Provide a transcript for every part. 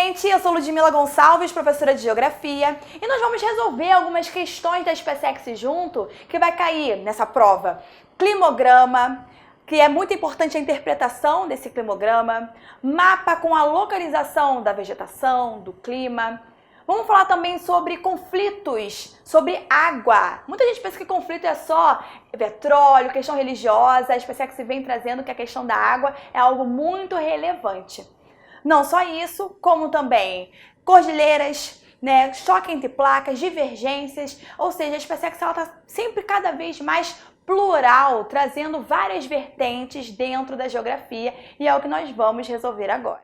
gente, eu sou Ludmila Gonçalves, professora de Geografia, e nós vamos resolver algumas questões da SpaceX junto, que vai cair nessa prova. Climograma, que é muito importante a interpretação desse climograma, mapa com a localização da vegetação, do clima. Vamos falar também sobre conflitos, sobre água. Muita gente pensa que conflito é só petróleo, questão religiosa. A SpaceX vem trazendo que a questão da água é algo muito relevante. Não só isso, como também cordilheiras, né, choque entre placas, divergências, ou seja, a SpaceX está sempre cada vez mais plural, trazendo várias vertentes dentro da geografia, e é o que nós vamos resolver agora.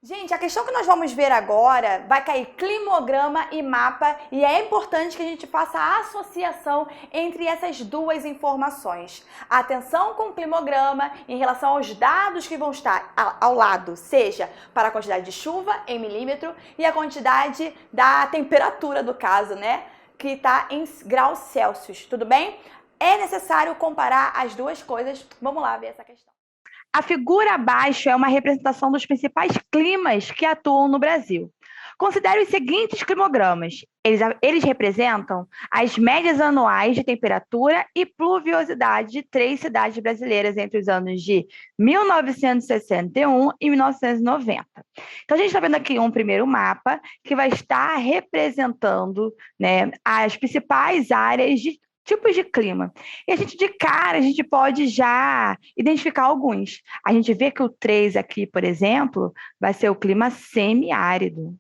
Gente, a questão que nós vamos ver agora vai cair climograma e mapa, e é importante que a gente faça a associação entre essas duas informações. Atenção com o climograma em relação aos dados que vão estar ao lado, seja para a quantidade de chuva em milímetro e a quantidade da temperatura do caso, né? Que está em graus Celsius, tudo bem? É necessário comparar as duas coisas. Vamos lá ver essa questão. A figura abaixo é uma representação dos principais climas que atuam no Brasil. Considere os seguintes climogramas. Eles representam as médias anuais de temperatura e pluviosidade de 3 cidades brasileiras entre os anos de 1961 e 1990. Então, a gente está vendo aqui um primeiro mapa que vai estar representando, né, as principais áreas de tipos de clima. E de cara, a gente pode já identificar alguns. A gente vê que o 3 aqui, por exemplo, vai ser o clima semiárido.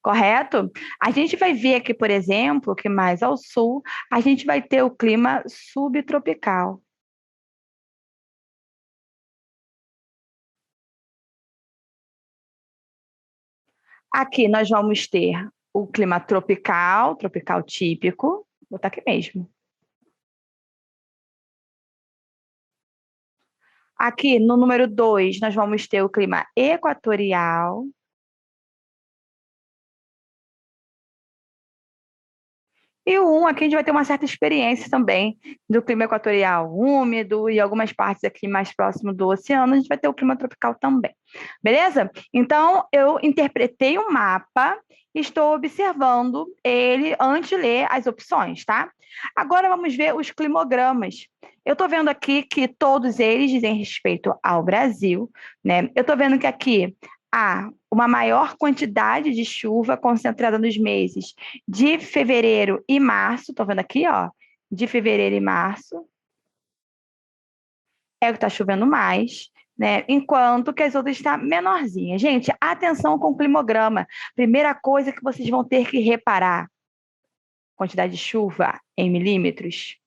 Correto? A gente vai ver aqui, por exemplo, que mais ao sul, a gente vai ter o clima subtropical. Aqui nós vamos ter o clima tropical, tropical típico, vou botar aqui mesmo. Aqui no número 2, nós vamos ter o clima equatorial. E o 1, aqui a gente vai ter uma certa experiência também do clima equatorial úmido e algumas partes aqui mais próximo do oceano, a gente vai ter o clima tropical também. Beleza? Então, eu interpretei um mapa e estou observando ele antes de ler as opções, tá? Agora vamos ver os climogramas. Eu estou vendo aqui que todos eles dizem respeito ao Brasil, né? Eu estou vendo que aqui há uma maior quantidade de chuva concentrada nos meses de fevereiro e março. Estou vendo aqui, ó, de fevereiro e março. É o que está chovendo mais, né? Enquanto que as outras estão menorzinhas. Gente, atenção com o climograma. Primeira coisa que vocês vão ter que reparar: quantidade de chuva em milímetros.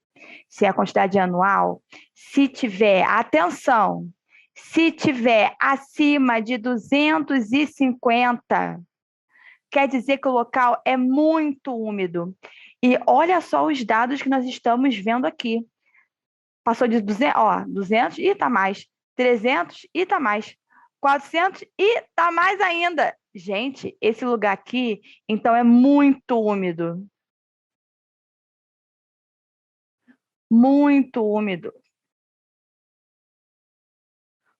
Se é a quantidade anual, se tiver, atenção, se tiver acima de 250, quer dizer que o local é muito úmido. E olha só os dados que nós estamos vendo aqui. Passou de 200, ó, 200 e está mais. 300 e está mais. 400 e está mais ainda. Gente, esse lugar aqui, então, é muito úmido. Muito úmido.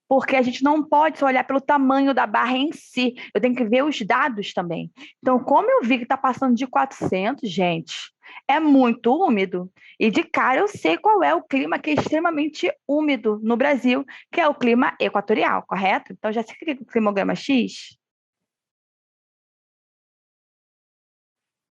Porque a gente não pode só olhar pelo tamanho da barra em si, eu tenho que ver os dados também. Então, como eu vi que está passando de 400, gente, é muito úmido. E de cara eu sei qual é o clima que é extremamente úmido no Brasil, que é o clima equatorial, correto? Então, já sei que o climograma X.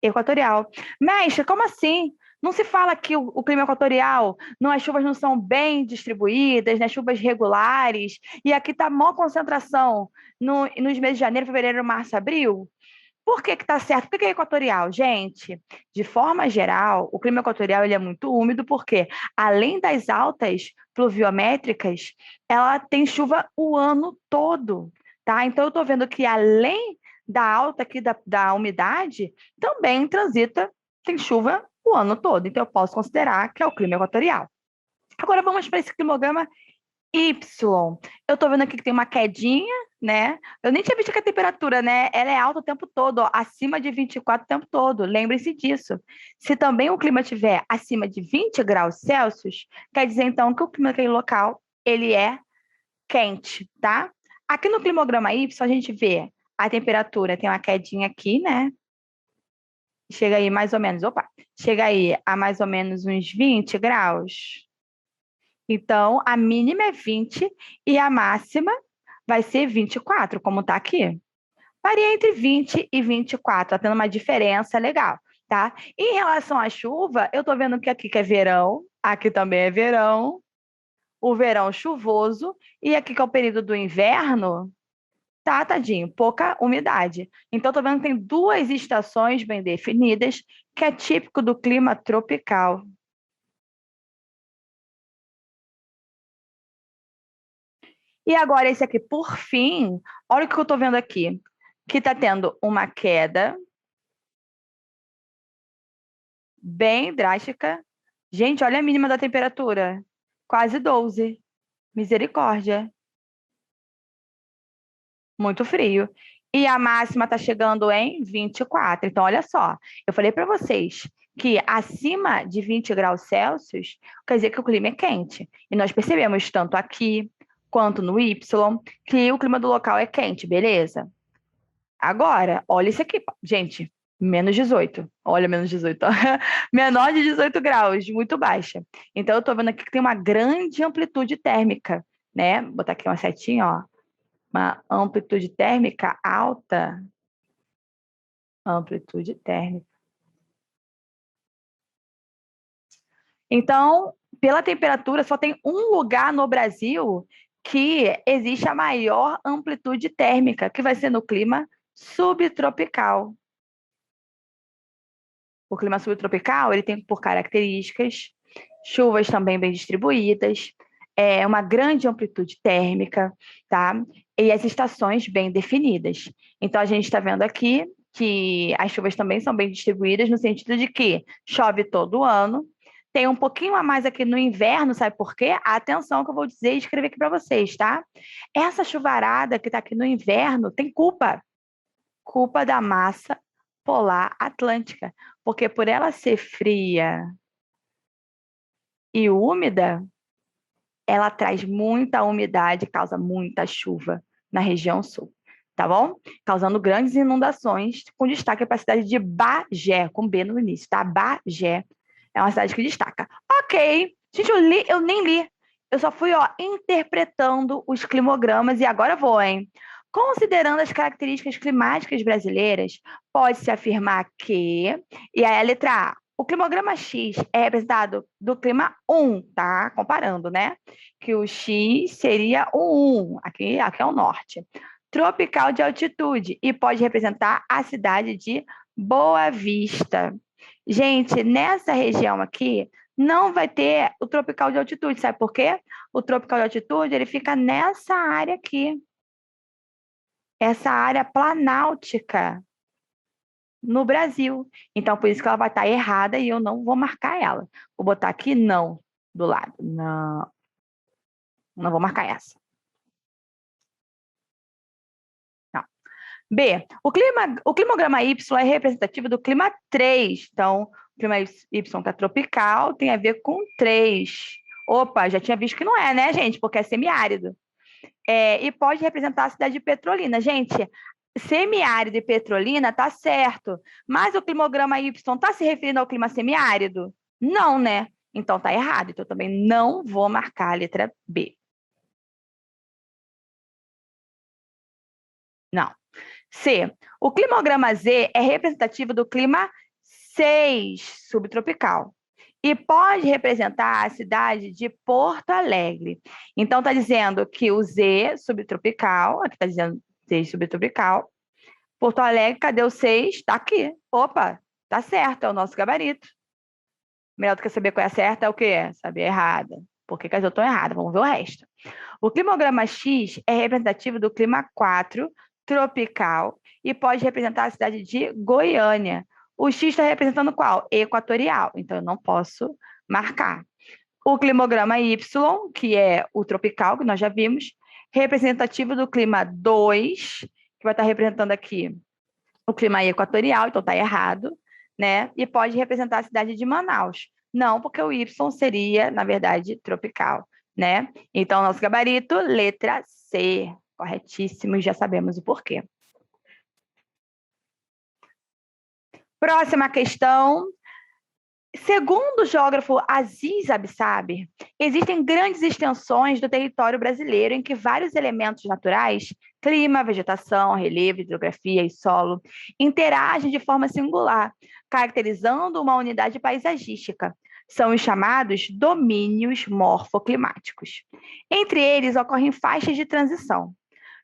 Equatorial. Mestre, como assim? Não se fala que o clima equatorial, não, as chuvas não são bem distribuídas, né, chuvas regulares, e aqui está a maior concentração nos meses de janeiro, fevereiro, março, abril? Por que está certo? Por que é equatorial? Gente, de forma geral, o clima equatorial ele é muito úmido porque, além das altas pluviométricas, ela tem chuva o ano todo, tá? Então, eu estou vendo que, além da alta aqui da umidade, também transita, tem chuva o ano todo. Então, eu posso considerar que é o clima equatorial. Agora, vamos para esse climograma Y, eu tô vendo aqui que tem uma quedinha, né? Eu nem tinha visto que a temperatura, né? Ela é alta o tempo todo, ó, acima de 24 o tempo todo. Lembre-se disso. Se também o clima estiver acima de 20 graus Celsius, quer dizer então que o clima daquele local, ele é quente, tá? Aqui no climograma Y, a gente vê a temperatura, tem uma quedinha aqui, né? Chega aí mais ou menos, chega aí a mais ou menos uns 20 graus. Então, a mínima é 20 e a máxima vai ser 24, como está aqui. Varia entre 20 e 24, tá tendo uma diferença legal, tá? Em relação à chuva, eu tô vendo que aqui que é verão, aqui também é verão, o verão chuvoso, e aqui que é o período do inverno, tá, tadinho, pouca umidade. Então, tô vendo que tem duas estações bem definidas, que é típico do clima tropical. E agora esse aqui, por fim, olha o que eu tô vendo aqui, que tá tendo uma queda bem drástica. Gente, olha a mínima da temperatura. Quase 12. Misericórdia. Muito frio. E a máxima está chegando em 24. Então, olha só. Eu falei para vocês que acima de 20 graus Celsius quer dizer que o clima é quente. E nós percebemos tanto aqui quanto no Y que o clima do local é quente, beleza? Agora, olha isso aqui, gente. Menos 18. Olha, menos 18. Ó. Menor de 18 graus, muito baixa. Então, eu estou vendo aqui que tem uma grande amplitude térmica, né? Vou botar aqui uma setinha, ó. Uma amplitude térmica alta. Amplitude térmica. Então, pela temperatura, só tem um lugar no Brasil que existe a maior amplitude térmica, que vai ser no clima subtropical. O clima subtropical, ele tem por características chuvas também bem distribuídas, uma grande amplitude térmica, tá? E as estações bem definidas. Então, a gente está vendo aqui que as chuvas também são bem distribuídas no sentido de que chove todo ano, tem um pouquinho a mais aqui no inverno, sabe por quê? Atenção que eu vou dizer e escrever aqui para vocês, tá? Essa chuvarada que está aqui no inverno tem culpa da massa polar atlântica, porque por ela ser fria e úmida, ela traz muita umidade, causa muita chuva na região sul, tá bom? Causando grandes inundações, com destaque para a cidade de Bagé, com B no início, tá? Bagé é uma cidade que destaca. Ok, gente, eu nem li, eu só fui, ó, interpretando os climogramas e agora vou, hein? Considerando as características climáticas brasileiras, pode-se afirmar que, e aí a letra A, o climograma X é representado do clima 1, tá? Comparando, né? Que o X seria o 1, aqui é o norte. Tropical de altitude, e pode representar a cidade de Boa Vista. Gente, nessa região aqui, não vai ter o tropical de altitude, sabe por quê? O tropical de altitude, ele fica nessa área aqui. Essa área planáltica no Brasil. Então, por isso que ela vai estar errada e eu não vou marcar ela. Vou botar aqui não do lado. Não, não vou marcar essa. Não. B, o climograma Y é representativo do clima 3. Então, o clima Y está tropical, tem a ver com 3. Opa, já tinha visto que não é, né, gente? Porque é semiárido. E pode representar a cidade de Petrolina. Gente, semiárido e Petrolina tá certo, mas o climograma Y está se referindo ao clima semiárido? Não, né? Então tá errado. Então eu também não vou marcar a letra B. Não. C. O climograma Z é representativo do clima 6, subtropical. E pode representar a cidade de Porto Alegre. Então, está dizendo que o Z, subtropical, aqui está dizendo Z, subtropical. Porto Alegre, cadê o 6? Está aqui. Opa, tá certo, é o nosso gabarito. Melhor do que saber qual é a certa é o quê? Saber a errada. Por que as eu estou errada? Vamos ver o resto. O climograma X é representativo do clima 4, tropical, e pode representar a cidade de Goiânia. O X está representando qual? Equatorial. Então, eu não posso marcar. O climograma Y, que é o tropical, que nós já vimos, representativo do clima 2, que vai estar representando aqui o clima equatorial, então está errado, né? E pode representar a cidade de Manaus. Não, porque o Y seria, na verdade, tropical, né? Então, nosso gabarito, letra C. Corretíssimo, já sabemos o porquê. Próxima questão. Segundo o geógrafo Aziz Absaber, existem grandes extensões do território brasileiro em que vários elementos naturais, clima, vegetação, relevo, hidrografia e solo, interagem de forma singular, caracterizando uma unidade paisagística. São os chamados domínios morfoclimáticos. Entre eles ocorrem faixas de transição.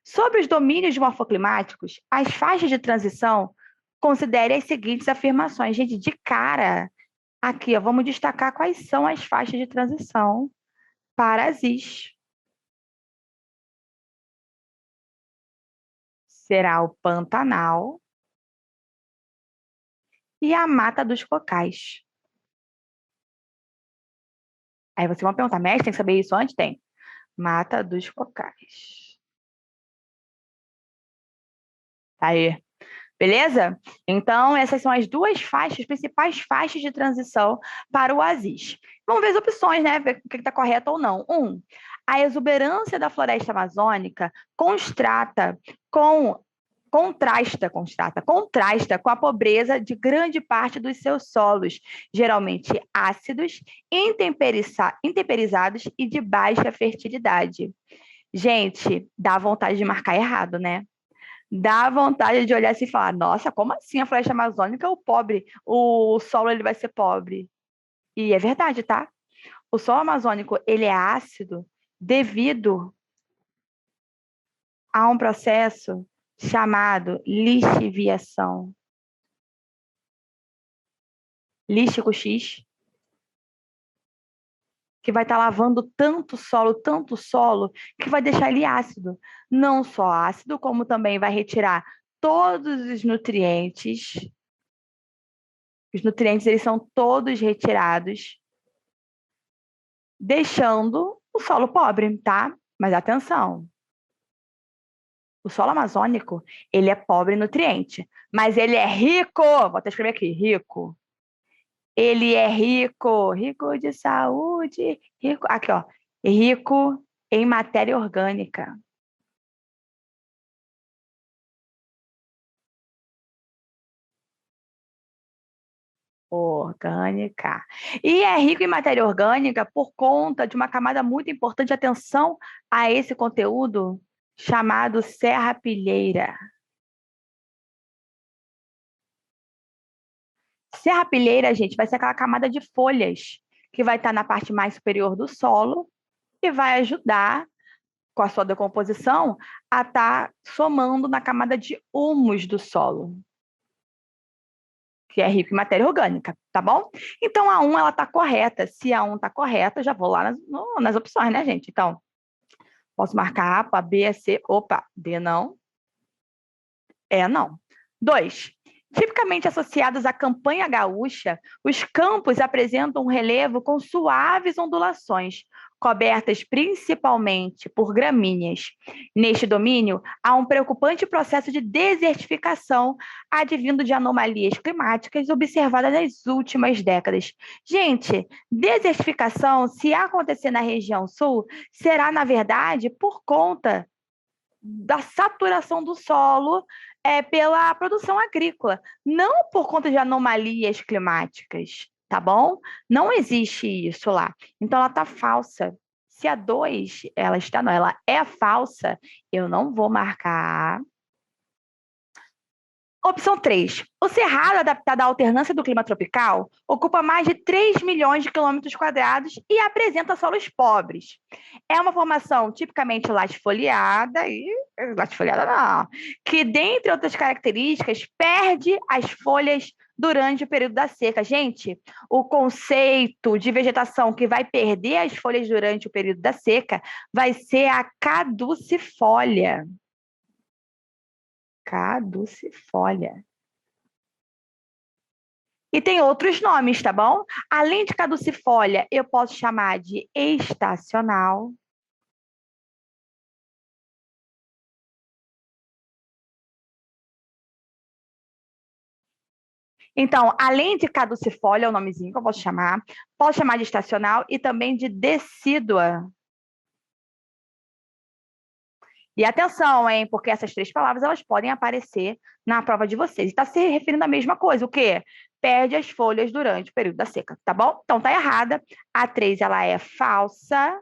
Sobre os domínios morfoclimáticos, as faixas de transição, considere as seguintes afirmações. Gente, de cara, aqui, ó, vamos destacar quais são as faixas de transição para Aziz. Será o Pantanal e a Mata dos Cocais. Aí você vai perguntar, mestre, tem que saber isso antes? Tem. Mata dos Cocais. Tá aí. Beleza? Então, essas são as duas faixas, principais faixas de transição para o Aziz. Vamos ver as opções, né? Ver o que está correto ou não. A exuberância da floresta amazônica contrasta com a pobreza de grande parte dos seus solos, geralmente ácidos, intemperizados e de baixa fertilidade. Gente, dá vontade de marcar errado, né? Dá vontade de olhar assim e falar, nossa, como assim a floresta amazônica, o solo ele vai ser pobre? E é verdade, tá? O solo amazônico, ele é ácido devido a um processo chamado lixiviação. Lístico X, que vai estar lavando tanto solo, que vai deixar ele ácido. Não só ácido, como também vai retirar todos os nutrientes. Os nutrientes, eles são todos retirados, deixando o solo pobre, tá? Mas atenção, o solo amazônico, ele é pobre em nutriente, mas ele é rico, vou até escrever aqui, rico. Ele é rico, rico de saúde, rico, aqui ó, rico em matéria orgânica. Orgânica. E é rico em matéria orgânica por conta de uma camada muito importante, atenção a esse conteúdo chamado serrapilheira. Serrapilheira, gente, vai ser aquela camada de folhas que vai estar na parte mais superior do solo e vai ajudar, com a sua decomposição, a estar somando na camada de humus do solo, que é rico em matéria orgânica, tá bom? Então, a 1, ela está correta. Se a 1 está correta, já vou lá nas opções, né, gente? Então, posso marcar A, B, C. Opa, D não. É não. 2. Tipicamente associados à campanha gaúcha, os campos apresentam um relevo com suaves ondulações, cobertas principalmente por gramíneas. Neste domínio, há um preocupante processo de desertificação advindo de anomalias climáticas observadas nas últimas décadas. Gente, desertificação, se acontecer na região sul, será, na verdade, por conta da saturação do solo pela produção agrícola, não por conta de anomalias climáticas, tá bom? Não existe isso lá. Então, ela está falsa. Se a 2, ela está, não, ela é falsa, eu não vou marcar. Opção 3. O Cerrado, adaptado à alternância do clima tropical, ocupa mais de 3 milhões de quilômetros quadrados e apresenta solos pobres. É uma formação tipicamente latifoliada, não, que, dentre outras características, perde as folhas durante o período da seca. Gente, o conceito de vegetação que vai perder as folhas durante o período da seca vai ser a caducifólia. Caducifólia. E tem outros nomes, tá bom? Além de caducifólia, eu posso chamar de estacional. Então, além de caducifólia, é o nomezinho que eu posso chamar de estacional e também de decídua. E atenção, hein? Porque essas três palavras elas podem aparecer na prova de vocês. Está se referindo à mesma coisa. O quê? Perde as folhas durante o período da seca, tá bom? Então tá errada. A 3 ela é falsa.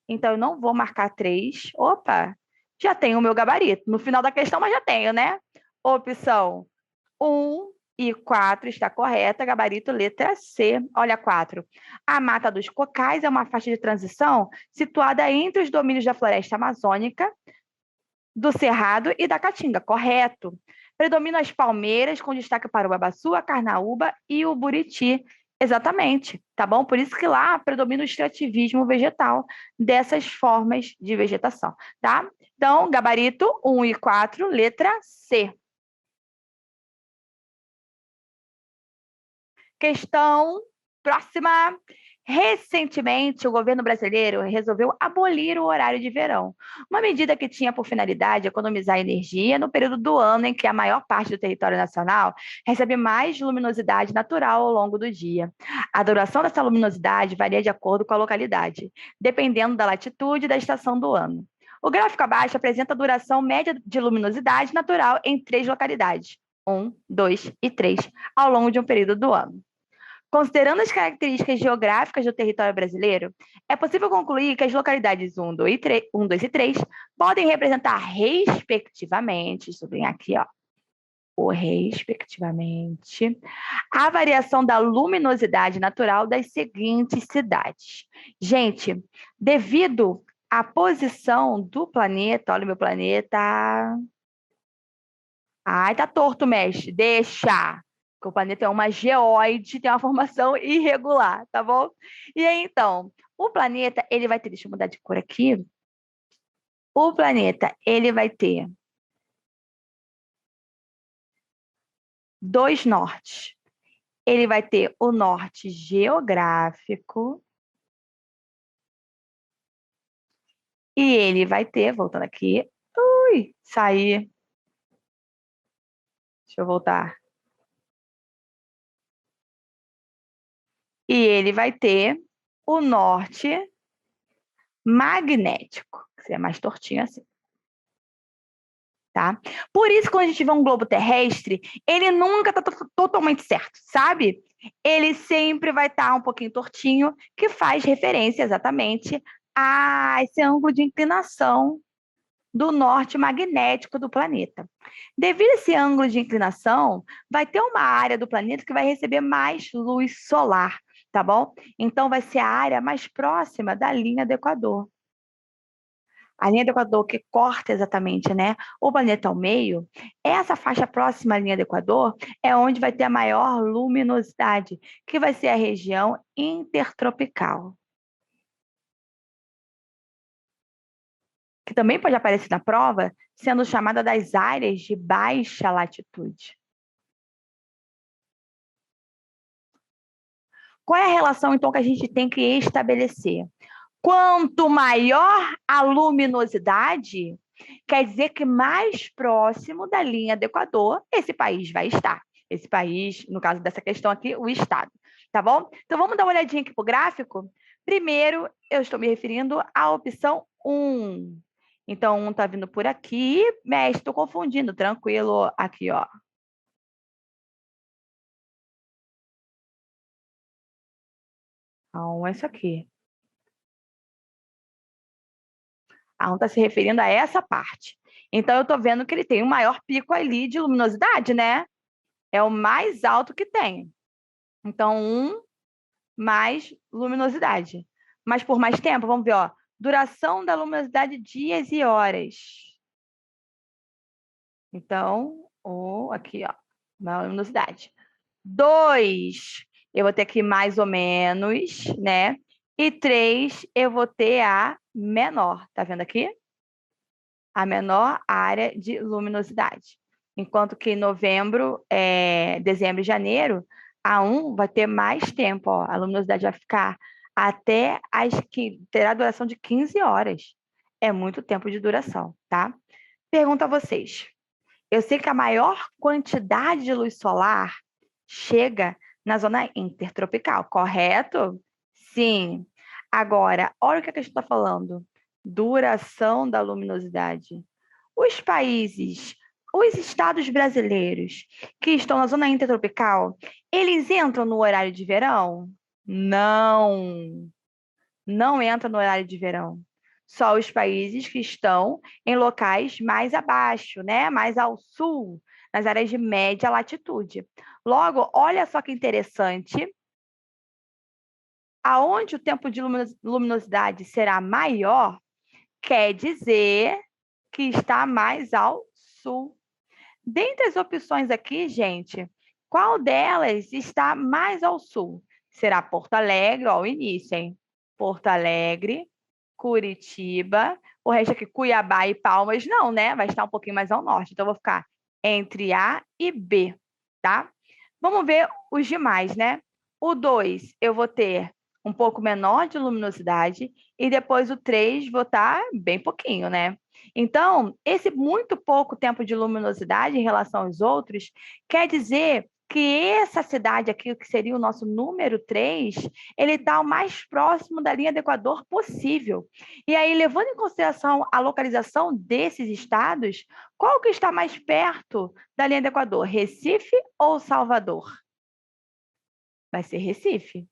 Então eu não vou marcar 3. Opa, já tenho o meu gabarito. No final da questão, mas já tenho, né? Opção 1 e 4 está correta, gabarito letra C. Olha 4. A Mata dos Cocais é uma faixa de transição situada entre os domínios da floresta amazônica, do Cerrado e da Caatinga. Correto. Predominam as palmeiras, com destaque para o babaçu, a carnaúba e o buriti. Exatamente, tá bom? Por isso que lá predomina o extrativismo vegetal dessas formas de vegetação, tá? Então, gabarito 1 e 4, letra C. Questão próxima. Recentemente, o governo brasileiro resolveu abolir o horário de verão, uma medida que tinha por finalidade economizar energia no período do ano em que a maior parte do território nacional recebe mais luminosidade natural ao longo do dia. A duração dessa luminosidade varia de acordo com a localidade, dependendo da latitude e da estação do ano. O gráfico abaixo apresenta a duração média de luminosidade natural em 3 localidades, 1, 2 e 3, ao longo de um período do ano. Considerando as características geográficas do território brasileiro, é possível concluir que as localidades 1, 2 e 3 podem representar, respectivamente, sublinhar aqui, ó, o respectivamente, a variação da luminosidade natural das seguintes cidades. Gente, devido à posição do planeta, olha o meu planeta. Ai, tá torto, mestre. Deixa. Porque o planeta é uma geóide, tem uma formação irregular, tá bom? E aí, então, o planeta, ele vai ter, deixa eu mudar de cor aqui. O planeta, ele vai ter 2 nortes. Ele vai ter o norte geográfico e ele vai ter, voltando aqui, sair. Deixa eu voltar. E ele vai ter o norte magnético, que é mais tortinho assim. Tá? Por isso, quando a gente vê um globo terrestre, ele nunca está totalmente certo, sabe? Ele sempre vai estar um pouquinho tortinho, que faz referência exatamente a esse ângulo de inclinação do norte magnético do planeta. Devido a esse ângulo de inclinação, vai ter uma área do planeta que vai receber mais luz solar, tá bom? Então, vai ser a área mais próxima da linha do Equador. A linha do Equador que corta exatamente, né, o planeta ao meio, essa faixa próxima à linha do Equador é onde vai ter a maior luminosidade, que vai ser a região intertropical. Que também pode aparecer na prova, sendo chamada das áreas de baixa latitude. Qual é a relação, então, que a gente tem que estabelecer? Quanto maior a luminosidade, quer dizer que mais próximo da linha do Equador esse país vai estar. Esse país, no caso dessa questão aqui, o estado, tá bom? Então, vamos dar uma olhadinha aqui para o gráfico? Primeiro, eu estou me referindo à opção 1. Então, 1 está vindo por aqui. Mestre, estou confundindo, tranquilo. Aqui, ó. Então, é isso aqui. A 1 está se referindo a essa parte. Então, eu estou vendo que ele tem o maior pico ali de luminosidade, né? É o mais alto que tem. Então, 1 mais luminosidade. Mas por mais tempo, vamos ver, ó. Duração da luminosidade, dias e horas. Então, aqui, ó. Maior luminosidade. 2, eu vou ter aqui mais ou menos, né? E 3, eu vou ter a menor. Tá vendo aqui? A menor área de luminosidade. Enquanto que em novembro, dezembro e janeiro, a um vai ter mais tempo, ó. A luminosidade vai ficar até que terá duração de 15 horas. É muito tempo de duração, tá? Pergunto a vocês. Eu sei que a maior quantidade de luz solar chega na zona intertropical, correto? Sim. Agora, olha o que a questão está falando. Duração da luminosidade. Os países, os estados brasileiros que estão na zona intertropical, eles entram no horário de verão? Não, não entram no horário de verão. Só os países que estão em locais mais abaixo, né? Mais ao sul, nas áreas de média latitude. Logo, olha só que interessante. Aonde o tempo de luminosidade será maior, quer dizer que está mais ao sul. Dentre as opções aqui, gente, qual delas está mais ao sul? Será Porto Alegre, ó, o início, hein? Porto Alegre, Curitiba, o resto aqui, Cuiabá e Palmas, não, né? Vai estar um pouquinho mais ao norte. Então, eu vou ficar entre A e B, tá? Vamos ver os demais, né? O 2, eu vou ter um pouco menor de luminosidade e depois o 3 vou estar bem pouquinho, né? Então, esse muito pouco tempo de luminosidade em relação aos outros quer dizer que essa cidade aqui, que seria o nosso número 3, ele está o mais próximo da linha do Equador possível. E aí, levando em consideração a localização desses estados, qual que está mais perto da linha do Equador? Recife ou Salvador? Vai ser Recife.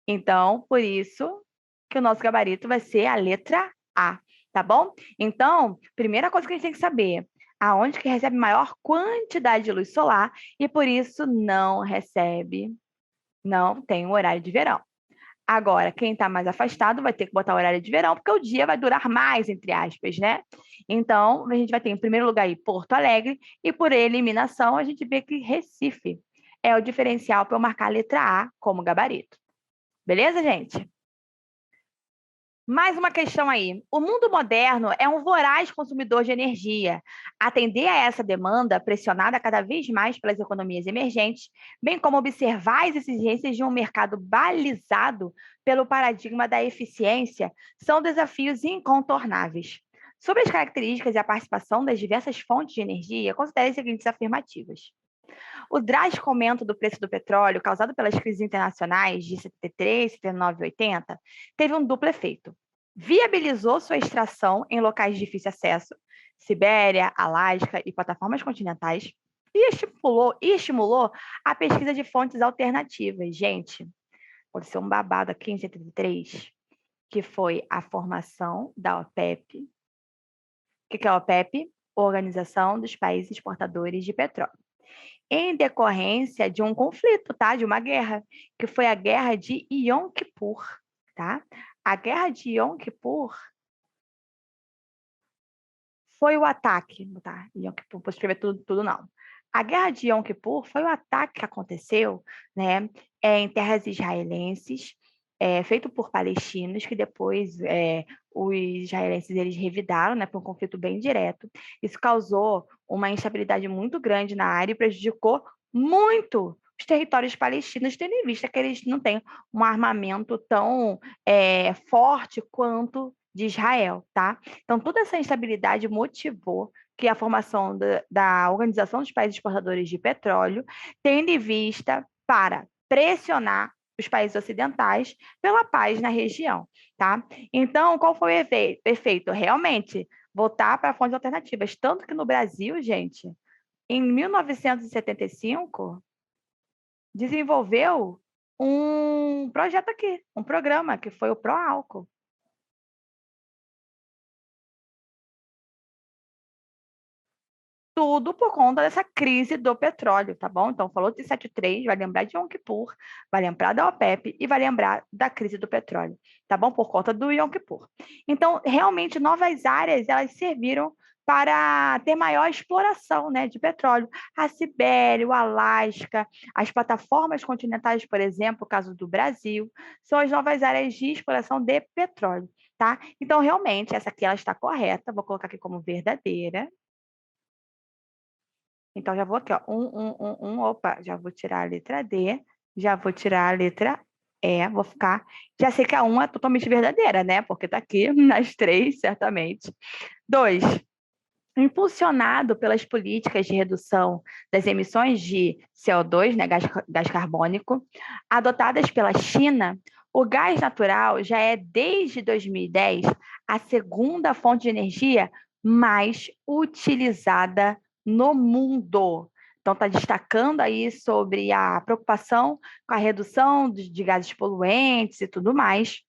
Então, por isso que o nosso gabarito vai ser a letra A, tá bom? Então, primeira coisa que a gente tem que saber, aonde que recebe maior quantidade de luz solar e por isso não tem o horário de verão. Agora, quem está mais afastado vai ter que botar o horário de verão, porque o dia vai durar mais, entre aspas, né? Então, a gente vai ter em primeiro lugar aí Porto Alegre e por eliminação a gente vê que Recife é o diferencial para eu marcar a letra A como gabarito. Beleza, gente? Mais uma questão aí. O mundo moderno é um voraz consumidor de energia. Atender a essa demanda, pressionada cada vez mais pelas economias emergentes, bem como observar as exigências de um mercado balizado pelo paradigma da eficiência, são desafios incontornáveis. Sobre as características e a participação das diversas fontes de energia, considere as seguintes afirmativas. O drástico aumento do preço do petróleo, causado pelas crises internacionais de 73, 79 e 80, teve um duplo efeito. Viabilizou sua extração em locais de difícil acesso, Sibéria, Alasca e plataformas continentais, e estimulou a pesquisa de fontes alternativas. Gente, aconteceu um babado aqui em 73, que foi a formação da OPEP. O que é a OPEP? Organização dos Países Exportadores de Petróleo, em decorrência de um conflito, tá? De uma guerra, que foi a Guerra de Yom Kippur, tá? A Guerra de Yom Kippur foi o ataque, tá? Yom Kippur, vou escrever tudo não. A Guerra de Yom Kippur foi o ataque que aconteceu, né, em terras israelenses, feito por palestinos, que depois os israelenses eles revidaram, né, por um conflito bem direto. Isso causou uma instabilidade muito grande na área e prejudicou muito os territórios palestinos, tendo em vista que eles não têm um armamento tão forte quanto de Israel, tá? Então, toda essa instabilidade motivou que a formação da Organização dos Países Exportadores de Petróleo, tendo em vista para pressionar os países ocidentais pela paz na região, tá? Então, qual foi o efeito? Realmente, voltar para fontes alternativas. Tanto que no Brasil, gente, em 1975, desenvolveu um projeto aqui, um programa, que foi o Pró-Álcool. Tudo por conta dessa crise do petróleo, tá bom? Então, falou de 73, vai lembrar de Yom Kippur, vai lembrar da OPEP e vai lembrar da crise do petróleo, tá bom? Por conta do Yom Kippur. Então, realmente, novas áreas, elas serviram para ter maior exploração, né, de petróleo. A Sibéria, o Alasca, as plataformas continentais, por exemplo, o caso do Brasil, são as novas áreas de exploração de petróleo, tá? Então, realmente, essa aqui ela está correta, vou colocar aqui como verdadeira. Então, já vou aqui, ó. Opa, já vou tirar a letra D, já vou tirar a letra E, vou ficar. Já sei que a 1 é totalmente verdadeira, né? Porque tá aqui nas 3, certamente. 2. Impulsionado pelas políticas de redução das emissões de CO2, né, gás carbônico, adotadas pela China, o gás natural já é, desde 2010, a segunda fonte de energia mais utilizada no mundo. Então, está destacando aí sobre a preocupação com a redução de gases poluentes e tudo mais.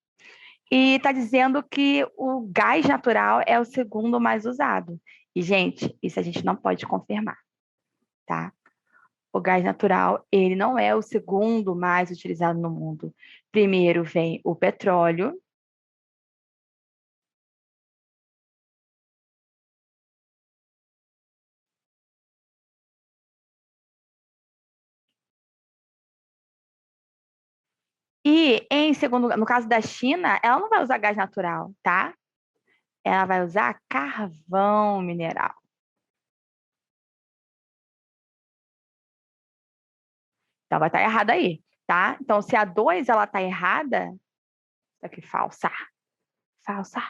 E está dizendo que o gás natural é o segundo mais usado. E, gente, isso a gente não pode confirmar, tá? O gás natural, ele não é o segundo mais utilizado no mundo. Primeiro vem o petróleo. E, em segundo, no caso da China, ela não vai usar gás natural, tá? Ela vai usar carvão mineral. Então, vai estar errado aí, tá? Então, se a 2 ela está errada, isso aqui, falsa. Falsa.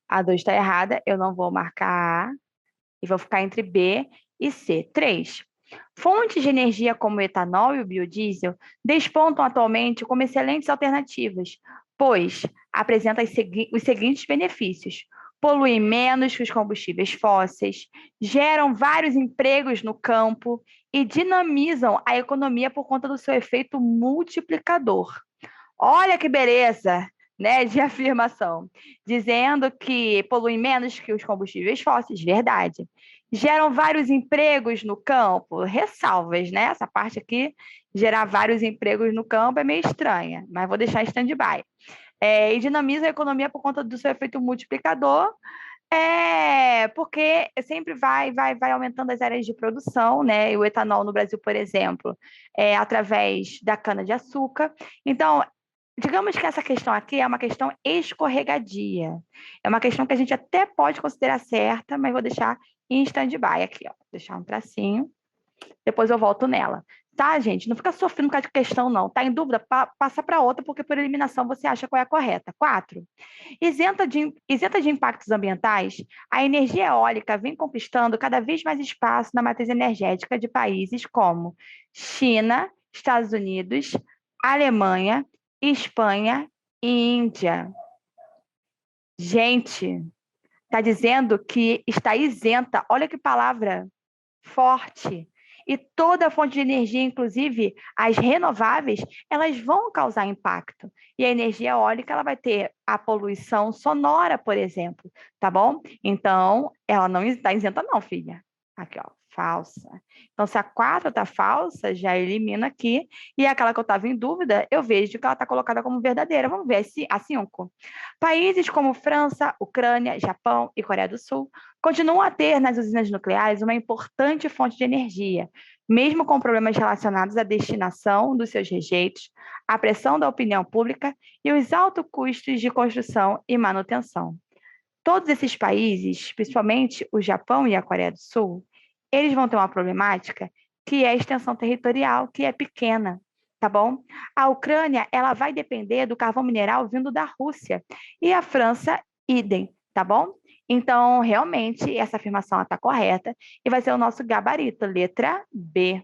A 2 está errada, eu não vou marcar A e vou ficar entre B e C. 3. Fontes de energia como o etanol e o biodiesel despontam atualmente como excelentes alternativas, pois apresentam os seguintes benefícios: poluem menos que os combustíveis fósseis, geram vários empregos no campo e dinamizam a economia por conta do seu efeito multiplicador. Olha que beleza, né, de afirmação, dizendo que poluem menos que os combustíveis fósseis, verdade. Geram vários empregos no campo, ressalvas, né? Essa parte aqui, gerar vários empregos no campo é meio estranha, mas vou deixar em stand-by. E dinamiza a economia por conta do seu efeito multiplicador, porque sempre vai aumentando as áreas de produção, né? E o etanol no Brasil, por exemplo, através da cana-de-açúcar. Então, digamos que essa questão aqui é uma questão escorregadia. É uma questão que a gente até pode considerar certa, mas vou deixar em stand-by aqui, ó. Deixar um tracinho, depois eu volto nela. Tá, gente? Não fica sofrendo com a questão, não. Tá em dúvida? Passa para outra, porque por eliminação você acha qual é a correta. 4. Isenta de impactos ambientais, a energia eólica vem conquistando cada vez mais espaço na matriz energética de países como China, Estados Unidos, Alemanha, Espanha e Índia. Gente, está dizendo que está isenta. Olha que palavra forte. E toda fonte de energia, inclusive as renováveis, elas vão causar impacto. E a energia eólica, ela vai ter a poluição sonora, por exemplo, tá bom? Então, ela não está isenta não, filha. Aqui, ó, falsa. Então, se a 4 está falsa, já elimina aqui. E aquela que eu estava em dúvida, eu vejo que ela está colocada como verdadeira. Vamos ver a 5. Países como França, Ucrânia, Japão e Coreia do Sul continuam a ter nas usinas nucleares uma importante fonte de energia, mesmo com problemas relacionados à destinação dos seus rejeitos, à pressão da opinião pública e os altos custos de construção e manutenção. Todos esses países, principalmente o Japão e a Coreia do Sul, eles vão ter uma problemática que é a extensão territorial, que é pequena, tá bom? A Ucrânia, ela vai depender do carvão mineral vindo da Rússia e a França, idem, tá bom? Então, realmente, essa afirmação está correta e vai ser o nosso gabarito, letra B.